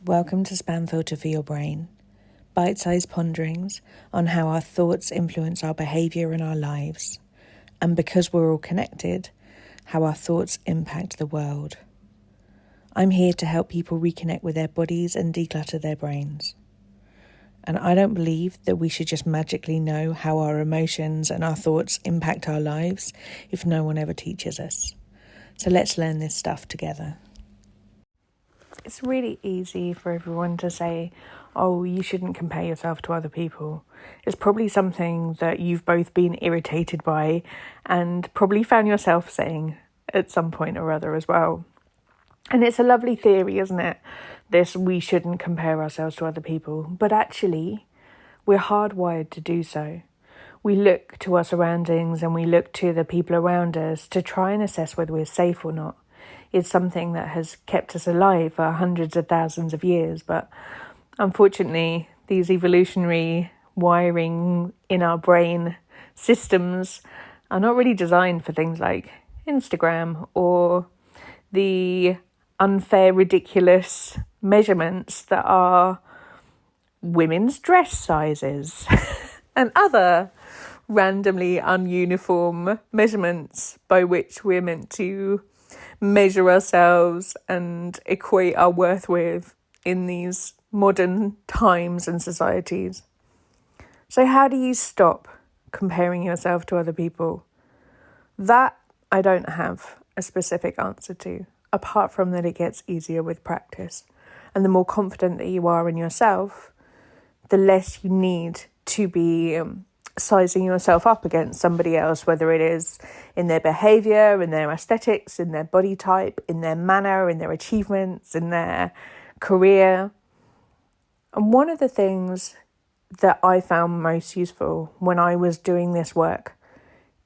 Welcome to Spam Filter for Your Brain, bite-sized ponderings on how our thoughts influence our behaviour and our lives, and because we're all connected, how our thoughts impact the world. I'm here to help people reconnect with their bodies and declutter their brains. And I don't believe that we should just magically know how our emotions and our thoughts impact our lives if no one ever teaches us. So let's learn this stuff together. It's really easy for everyone to say, oh, you shouldn't compare yourself to other people. It's probably something that you've both been irritated by and probably found yourself saying at some point or other as well. And it's a lovely theory, isn't it? This, we shouldn't compare ourselves to other people. But actually, we're hardwired to do so. We look to our surroundings and we look to the people around us to try and assess whether we're safe or not. It's something that has kept us alive for hundreds of thousands of years. But unfortunately, these evolutionary wiring in our brain systems are not really designed for things like Instagram or the unfair, ridiculous measurements that are women's dress sizes and other randomly ununiform measurements by which we're meant to measure ourselves and equate our worth with in these modern times and societies. So how do you stop comparing yourself to other people? That I don't have a specific answer to, apart from that it gets easier with practice. And the more confident that you are in yourself, the less you need to be sizing yourself up against somebody else, whether it is in their behaviour, in their aesthetics, in their body type, in their manner, in their achievements, in their career. And one of the things that I found most useful when I was doing this work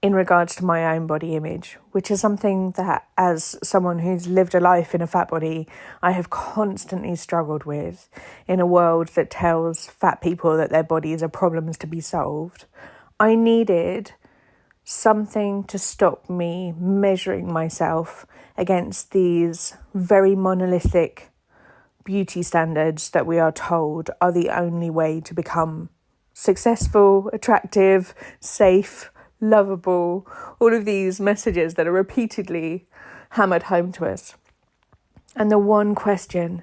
in regards to my own body image, which is something that as someone who's lived a life in a fat body, I have constantly struggled with in a world that tells fat people that their bodies are problems to be solved. I needed something to stop me measuring myself against these very monolithic beauty standards that we are told are the only way to become successful, attractive, safe, lovable, all of these messages that are repeatedly hammered home to us. And the one question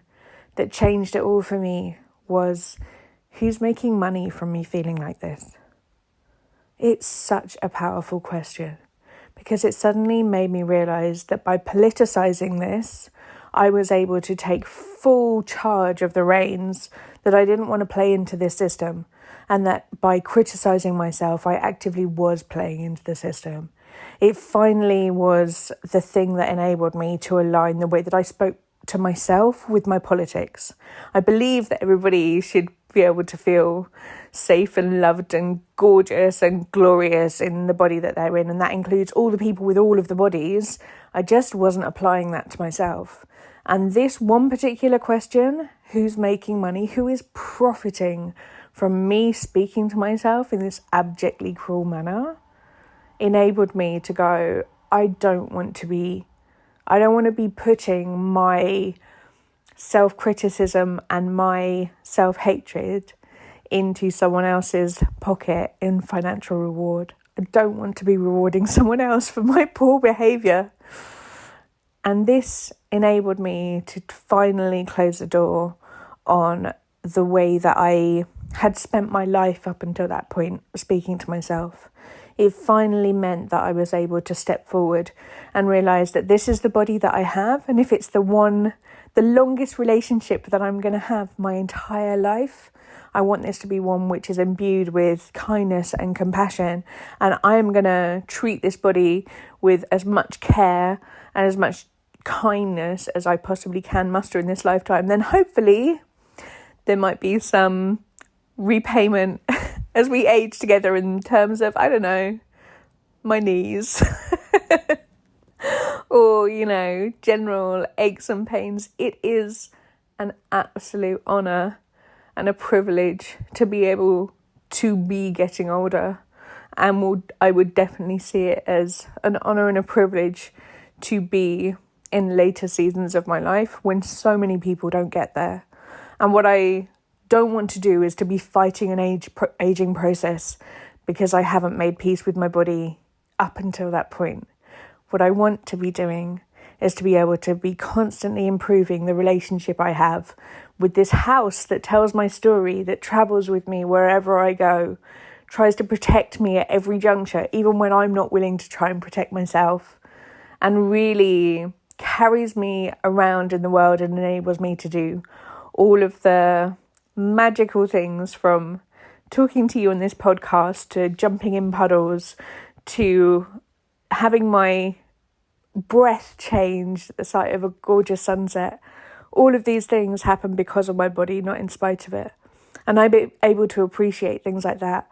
that changed it all for me was, who's making money from me feeling like this? It's such a powerful question because it suddenly made me realise that by politicising this, I was able to take full charge of the reins that I didn't want to play into this system. And that by criticising myself, I actively was playing into the system. It finally was the thing that enabled me to align the way that I spoke to myself with my politics. I believe that everybody should be able to feel safe and loved and gorgeous and glorious in the body that they're in. And that includes all the people with all of the bodies. I just wasn't applying that to myself. And this one particular question, who's making money, who is profiting from me speaking to myself in this abjectly cruel manner, enabled me to go, I don't want to be putting my self-criticism and my self-hatred into someone else's pocket in financial reward. I don't want to be rewarding someone else for my poor behaviour. And this enabled me to finally close the door on the way that I had spent my life up until that point speaking to myself. It finally meant that I was able to step forward and realise that this is the body that I have, and if it's the longest relationship that I'm going to have my entire life, I want this to be one which is imbued with kindness and compassion, and I am going to treat this body with as much care and as much kindness as I possibly can muster in this lifetime. Then hopefully there might be some repayment as we age together in terms of, I don't know, my knees or, general aches and pains. It is an absolute honour and a privilege to be able to be getting older, and I would definitely see it as an honour and a privilege to be in later seasons of my life when so many people don't get there. And what I don't want to do is to be fighting an aging process because I haven't made peace with my body up until that point. What I want to be doing is to be able to be constantly improving the relationship I have with this house that tells my story, that travels with me wherever I go, tries to protect me at every juncture, even when I'm not willing to try and protect myself, and really carries me around in the world and enables me to do all of the magical things, from talking to you on this podcast to jumping in puddles to having my breath change at the sight of a gorgeous sunset. All of these things happen because of my body, not in spite of it. And I'm able to appreciate things like that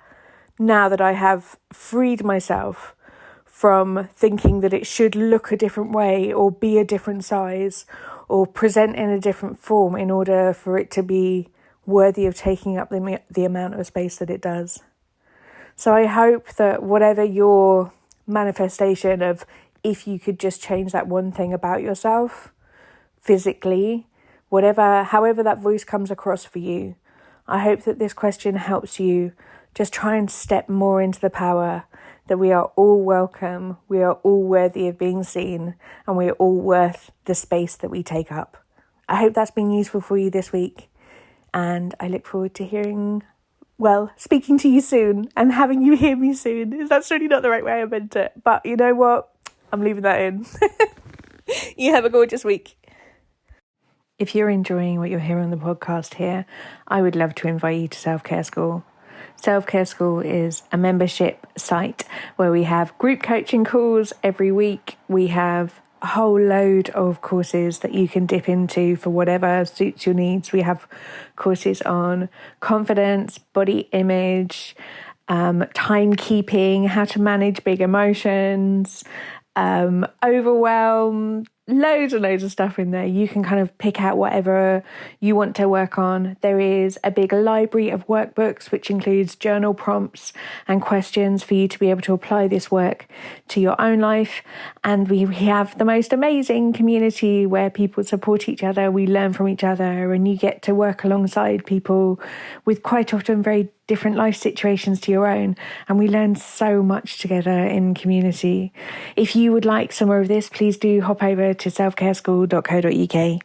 now that I have freed myself from thinking that it should look a different way or be a different size or present in a different form in order for it to be worthy of taking up the amount of space that it does. So I hope that whatever your manifestation of, if you could just change that one thing about yourself physically, however that voice comes across for you, I hope that this question helps you just try and step more into the power that we are all welcome, we are all worthy of being seen, and we are all worth the space that we take up. I hope that's been useful for you this week, and I look forward to speaking to you soon and having you hear me soon. That's really not the right way I meant it, but you know what? I'm leaving that in. You have a gorgeous week. If you're enjoying what you're hearing on the podcast here, I would love to invite you to Self-Care School. Self-Care School is a membership site where we have group coaching calls every week. We have a whole load of courses that you can dip into for whatever suits your needs. We have courses on confidence, body image, timekeeping, how to manage big emotions, overwhelm, loads and loads of stuff in there. You can kind of pick out whatever you want to work on. There is a big library of workbooks, which includes journal prompts and questions for you to be able to apply this work to your own life. And we have the most amazing community where people support each other, we learn from each other, and you get to work alongside people with quite often very different life situations to your own, and we learn so much together in community. If you would like some more of this, please do hop over to selfcareschool.co.uk.